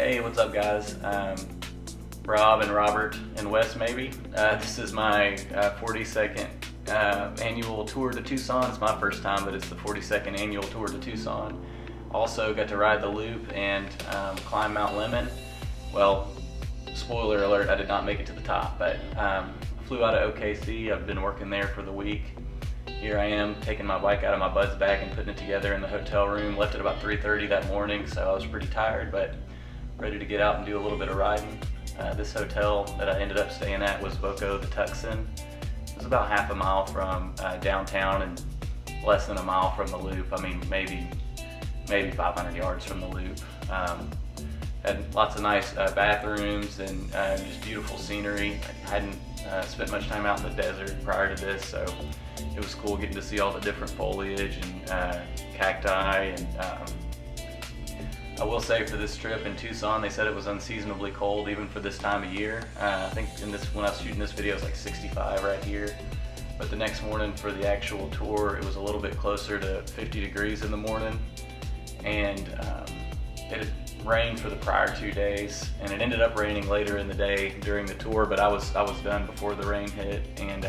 Hey, what's up guys? Rob and Robert and Wes maybe. This is my 42nd annual Tour De Tucson. It's my first time, but it's the 42nd annual Tour De Tucson. Also got to ride the loop and climb Mount Lemmon. Well, spoiler alert, I did not make it to the top, but flew out of OKC. I've been working there for the week. Here I am taking my bike out of my bud's bag and putting it together in the hotel room. Left at about 3:30 that morning, so I was pretty tired, but ready to get out and do a little bit of riding. This hotel that I ended up staying at was Tour De Tucson. It was about half a mile from downtown and less than a mile from the loop. I mean, maybe 500 yards from the loop. Had lots of nice bathrooms and just beautiful scenery. I hadn't spent much time out in the desert prior to this, so it was cool getting to see all the different foliage and cacti. And I will say for this trip in Tucson, they said it was unseasonably cold even for this time of year. I think when I was shooting this video, it was like 65 right here. But the next morning for the actual tour, it was a little bit closer to 50 degrees in the morning. And it had rained for the prior 2 days, and it ended up raining later in the day during the tour, but I was done before the rain hit. And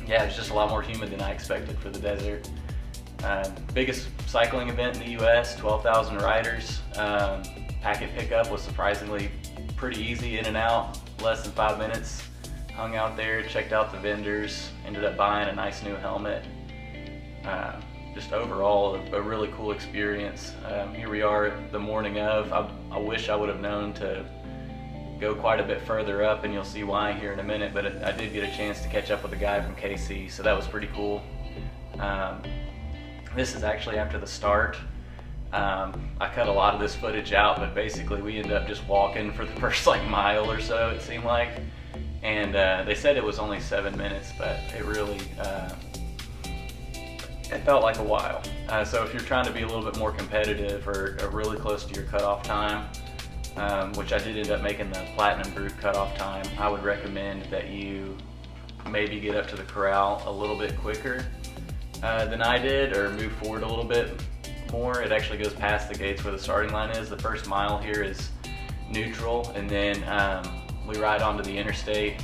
yeah, it's just a lot more humid than I expected for the desert. Biggest cycling event in the US, 12,000 riders. Packet pickup was surprisingly pretty easy, in and out, less than 5 minutes. Hung out there, checked out the vendors, ended up buying a nice new helmet. Just overall a really cool experience. Here we are the morning of. I wish I would have known to go quite a bit further up, and you'll see why here in a minute, but I did get a chance to catch up with a guy from KC, so that was pretty cool. This is actually after the start. I cut a lot of this footage out, but basically we ended up just walking for the first like mile or so, it seemed like. And they said it was only 7 minutes, but it really, it felt like a while. So if you're trying to be a little bit more competitive or really close to your cutoff time, which I did end up making the platinum group cutoff time, I would recommend that you maybe get up to the corral a little bit quicker than I did, or move forward a little bit more. It actually goes past the gates where the starting line is. The first mile here is neutral, and then we ride onto the interstate,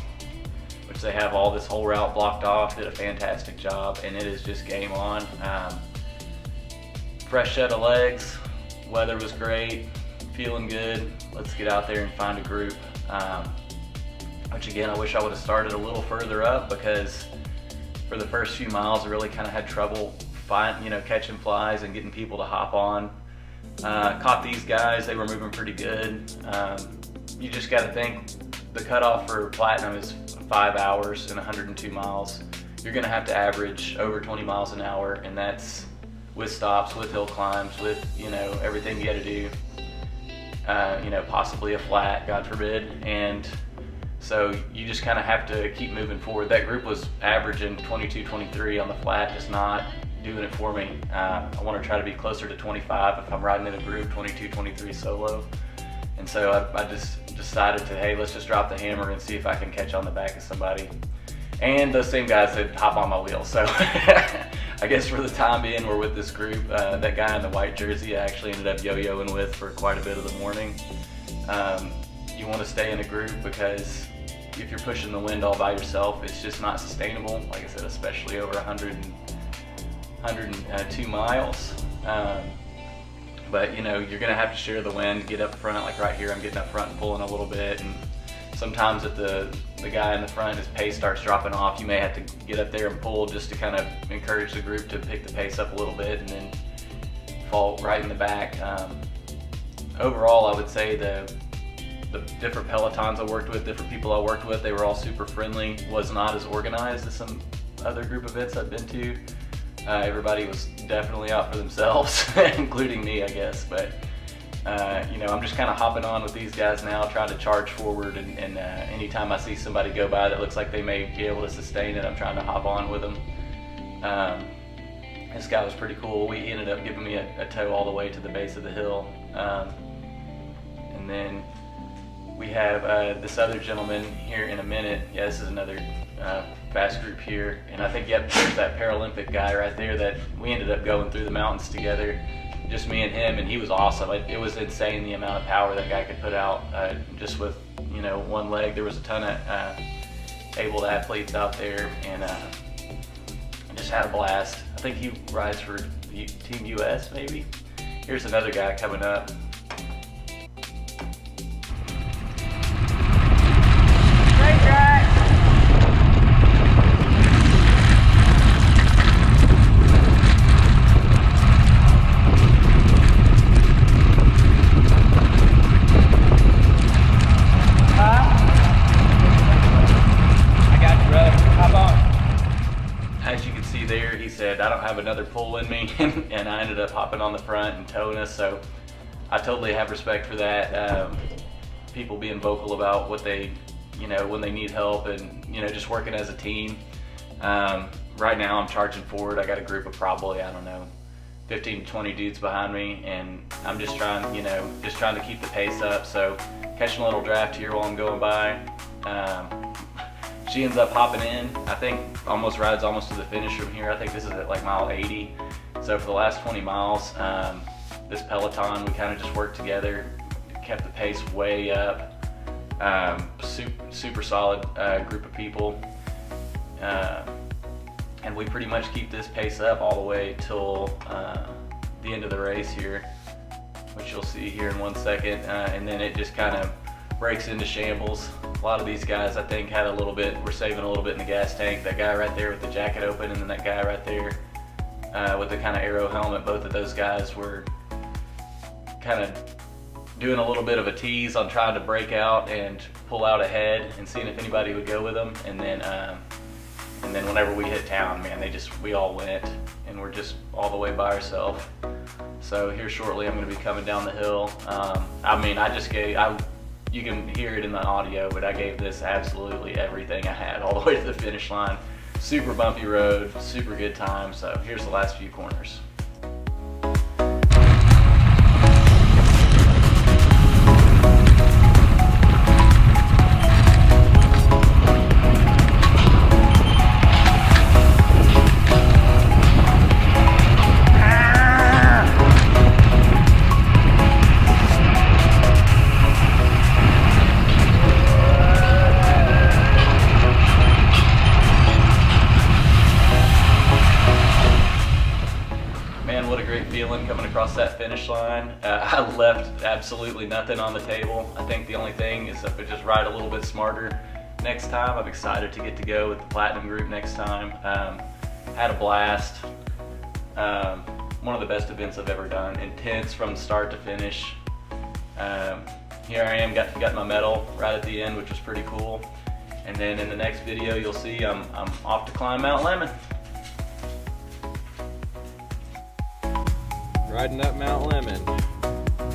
which they have all this whole route blocked off. Did a fantastic job, and it is just game on. Fresh set of legs, weather was great, feeling good. Let's get out there and find a group. Which again, I wish I would have started a little further up, because for the first few miles I really kind of had trouble catching flies and getting people to hop on. Caught these guys, they were moving pretty good. You just got to think the cutoff for platinum is 5 hours and 102 miles. You're going to have to average over 20 miles an hour, and that's with stops, with hill climbs, with everything you got to do. Possibly a flat, God forbid. And so you just kind of have to keep moving forward. That group was averaging 22, 23 on the flat, just not doing it for me. I want to try to be closer to 25 if I'm riding in a group, 22, 23 solo. And so I just decided to, hey, let's just drop the hammer and see if I can catch on the back of somebody. And those same guys that hop on my wheel. So I guess for the time being, we're with this group. That guy in the white jersey I actually ended up yo-yoing with for quite a bit of the morning. You want to stay in a group, because if you're pushing the wind all by yourself, it's just not sustainable. Like I said, especially over 102 miles. But you're gonna have to share the wind, get up front. Like right here, I'm getting up front and pulling a little bit, and sometimes if the guy in the front, his pace starts dropping off, you may have to get up there and pull just to kind of encourage the group to pick the pace up a little bit, and then fall right in the back. Overall, I would say the different pelotons I worked with, different people I worked with, they were all super friendly. Was not as organized as some other group events I've been to. Everybody was definitely out for themselves, including me, I guess. But I'm just kind of hopping on with these guys now, trying to charge forward, and anytime I see somebody go by that looks like they may be able to sustain it, I'm trying to hop on with them. This guy was pretty cool. He ended up giving me a tow all the way to the base of the hill. And then we have this other gentleman here in a minute. Yeah, this is another fast group here. And I think, yep, there's that Paralympic guy right there that we ended up going through the mountains together. just me and him, and he was awesome. It was insane the amount of power that guy could put out just with, you know, one leg. There was a ton of able athletes out there, and just had a blast. I think he rides for Team US maybe. Here's another guy coming up. Great track. As you can see there, he said, I don't have another pull in me, and I ended up hopping on the front and towing us, so I totally have respect for that. People being vocal about what they, you know, when they need help, and, you know, just working as a team. Right now I'm charging forward. I got a group of probably, I don't know, 15 to 20 dudes behind me, and I'm just trying, you know, just trying to keep the pace up. So catching a little draft here while I'm going by. She ends up hopping in, I think rides almost to the finish from here. I think this is at like mile 80. So for the last 20 miles, this peloton, we kind of just worked together, kept the pace way up. Super solid group of people. And we pretty much keep this pace up all the way till the end of the race here, which you'll see here in 1 second. And then it just kind of breaks into shambles. A lot of these guys, I think, we're saving a little bit in the gas tank. That guy right there with the jacket open, and then that guy right there with the kind of aero helmet. Both of those guys were kind of doing a little bit of a tease on trying to break out and pull out ahead and seeing if anybody would go with them. And then whenever we hit town, man, we all went, and we're just all the way by ourselves. So here shortly, I'm going to be coming down the hill. I mean, you can hear it in the audio, but I gave this absolutely everything I had all the way to the finish line. Super bumpy road, super good time. So here's the last few corners. Feeling coming across that finish line. I left absolutely nothing on the table. I think the only thing is if I just ride a little bit smarter next time. I'm excited to get to go with the Platinum group next time. Had a blast. One of the best events I've ever done. Intense from start to finish. Here I am, got my medal right at the end, which was pretty cool. And then in the next video, you'll see I'm off to climb Mount Lemmon. Riding up Mount Lemmon,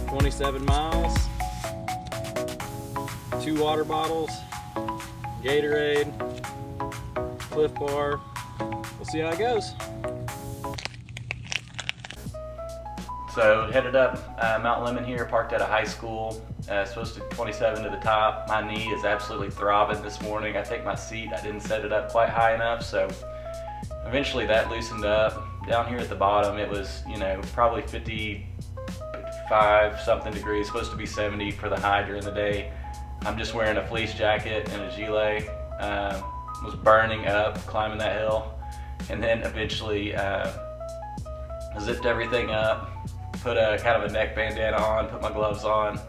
27 miles, 2 water bottles, Gatorade, Cliff Bar. We'll see how it goes. So headed up Mount Lemmon here, parked at a high school, supposed to 27 to the top. My knee is absolutely throbbing this morning. I think my seat, I didn't set it up quite high enough, so eventually that loosened up. Down here at the bottom, it was, you know, probably 55 something degrees, supposed to be 70 for the high during the day. I'm just wearing a fleece jacket and a gilet. Was burning up, climbing that hill, and then eventually zipped everything up, put a kind of a neck bandana on, put my gloves on,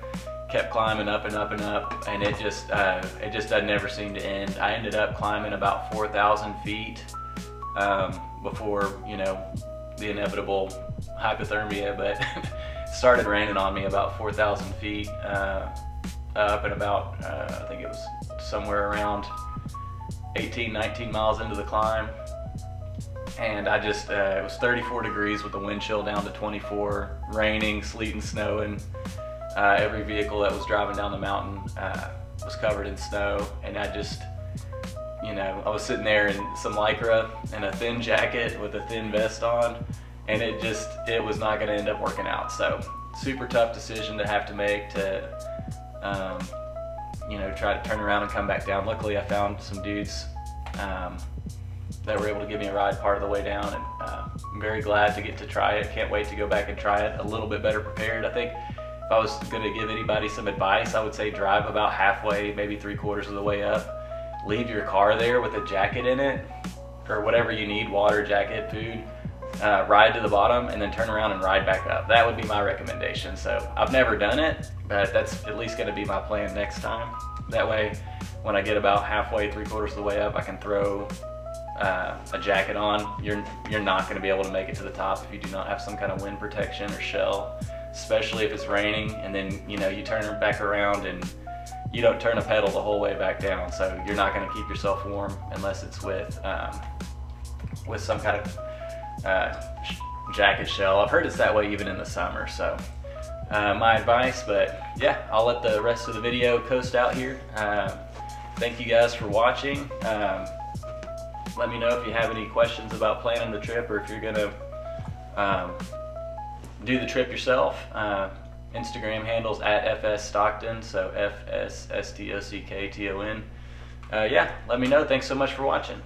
kept climbing up and up and up, and it just never seemed to end. I ended up climbing about 4,000 feet. Before, you know, the inevitable hypothermia, but it started raining on me about 4,000 feet up, and about, I think it was somewhere around 18, 19 miles into the climb. And I just, it was 34 degrees with the wind chill down to 24, raining, sleet and snowing. Every vehicle that was driving down the mountain was covered in snow, and I just, you know, I was sitting there in some Lycra and a thin jacket with a thin vest on, and it was not going to end up working out. So super tough decision to have to make to, you know, try to turn around and come back down. Luckily I found some dudes that were able to give me a ride part of the way down, and I'm very glad to get to try it. Can't wait to go back and try it a little bit better prepared. I think if I was gonna give anybody some advice, I would say drive about halfway, maybe 3/4 of the way up. Leave your car there with a jacket in it, or whatever you need, water, jacket, food. Ride to the bottom and then turn around and ride back up. That would be my recommendation. So I've never done it, but that's at least gonna be my plan next time. That way, when I get about halfway, 3/4 of the way up, I can throw a jacket on. You're not gonna be able to make it to the top if you do not have some kind of wind protection or shell, especially if it's raining and then you turn back around and you don't turn a pedal the whole way back down. So you're not gonna keep yourself warm unless it's with some kind of jacket shell. I've heard it's that way even in the summer. So my advice, but yeah, I'll let the rest of the video coast out here. Thank you guys for watching. Let me know if you have any questions about planning the trip, or if you're gonna do the trip yourself. Instagram handles at FS Stockton, so FSSTOCKTON. Yeah, let me know. Thanks so much for watching.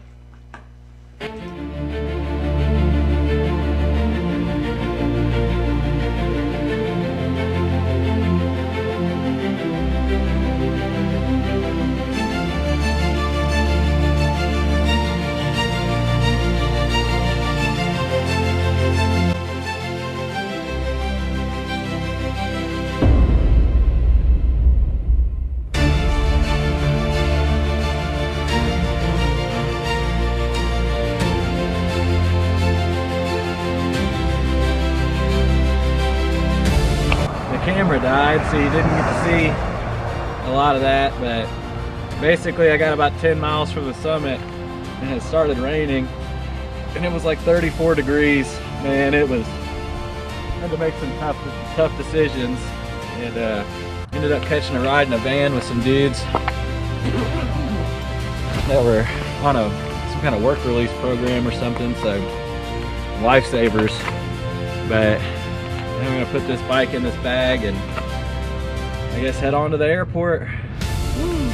Camera died, so you didn't get to see a lot of that, but basically I got about 10 miles from the summit and it started raining and it was like 34 degrees. Man, I had to make some tough decisions, and ended up catching a ride in a van with some dudes that were on some kind of work release program or something, so lifesavers. But I'm gonna put this bike in this bag and I guess head on to the airport. Woo.